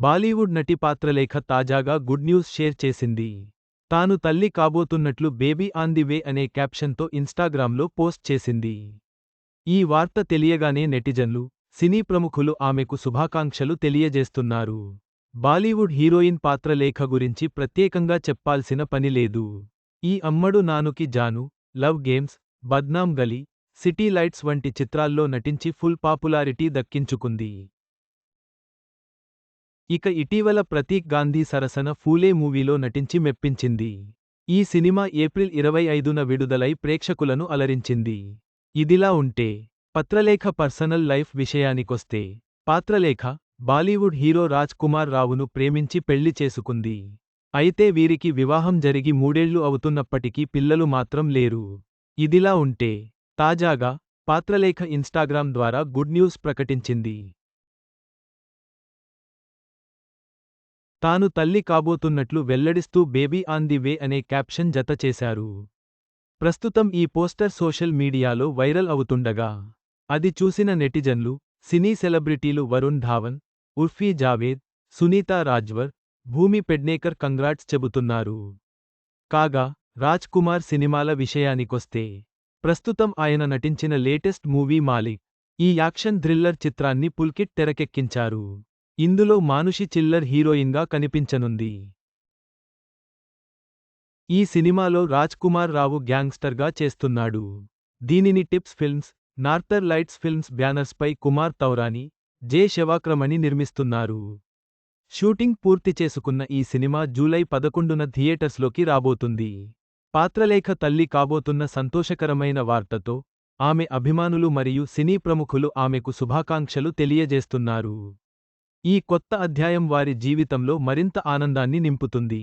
బాలీవుడ్ నటి పాత్రలేఖ తాజాగా good news share చేసింది. తాను తల్లి కాబోతున్నట్లు బేబీ ఆన్ ది వే అనే క్యాప్షన్తో ఇన్స్టాగ్రామ్లో పోస్ట్ చేసింది. ఈ వార్త తెలియగానే నెటిజన్లు, సినీ ప్రముఖులు ఆమెకు శుభాకాంక్షలు తెలియజేస్తున్నారు. బాలీవుడ్ హీరోయిన్ పాత్రలేఖ గురించి ప్రత్యేకంగా చెప్పాల్సిన పని లేదు. ఈ అమ్మడు Nanu ki Jaanu, love games, Badnaam Gali, city lights వంటి చిత్రాల్లో నటించి ఫుల్ పాపులారిటీ దక్కించుకుంది. ఇక ఇటీవల ప్రతీక్ గాంధీ సరసన ఫూలే మూవీలో నటించి మెప్పించింది. ఈ సినిమా ఏప్రిల్ 25న విడుదలై ప్రేక్షకులను అలరించింది. ఇదిలా ఉంటే, పత్రలేఖ పర్సనల్ లైఫ్ విషయానికొస్తే, పాత్రలేఖ, బాలీవుడ్ హీరో రాజ్ కుమార్ రావును ప్రేమించి పెళ్లి చేసుకుంది. అయితే వీరికి వివాహం జరిగి 3 ఏళ్లు అవుతున్నప్పటికీ పిల్లలు మాత్రం లేరు. ఇదిలా ఉంటే, తాజాగా, పాత్రలేఖ ఇన్స్టాగ్రామ్ ద్వారా గుడ్ న్యూస్ ప్రకటించింది. తాను తల్లి కాబోతున్నట్లు వెల్లడిస్తూ బేబీ ఆన్ ది వే అనే క్యాప్షన్ జత చేశారు. ప్రస్తుతం ఈ పోస్టర్ సోషల్ మీడియాలో వైరల్ అవుతుండగా, అది చూసిన నెటిజన్లు, సినీ సెలబ్రిటీలు వరుణ్ ధావన్, ఉర్ఫీ జావేద్, సునీతా రాజ్వర్, భూమి పెడ్నేకర్ కంగ్రాట్స్ చెబుతున్నారు. కాగా, రాజ్ కుమార్ సినిమాల విషయానికొస్తే, ప్రస్తుతం ఆయన నటించిన లేటెస్ట్ మూవీ మాలిక్, ఈ యాక్షన్ థ్రిల్లర్ చిత్రాన్ని పుల్కిట్ తెరకెక్కించారు. ఇందులో మానుషి చిల్లర్ హీరోయిన్గా కనిపించనుంది. ఈ సినిమాలో రాజ్ కుమార్ రావు గ్యాంగ్స్టర్గా చేస్తున్నాడు. దీనిని tips films, northern lights films బ్యానర్స్పై కుమార్ తౌరాని, జె శివాక్రమణి నిర్మిస్తున్నారు. షూటింగ్ పూర్తి చేసుకున్న ఈ సినిమా జూలై 11న థియేటర్స్లోకి రాబోతుంది. పాత్రలేఖ తల్లి కాబోతున్న సంతోషకరమైన వార్తతో, ఆమె అభిమానులు మరియు సినీ ప్రముఖులు ఆమెకు శుభాకాంక్షలు తెలియజేస్తున్నారు. ఈ కొత్త అధ్యాయం వారి జీవితంలో మరింత ఆనందాన్ని నింపుతుంది.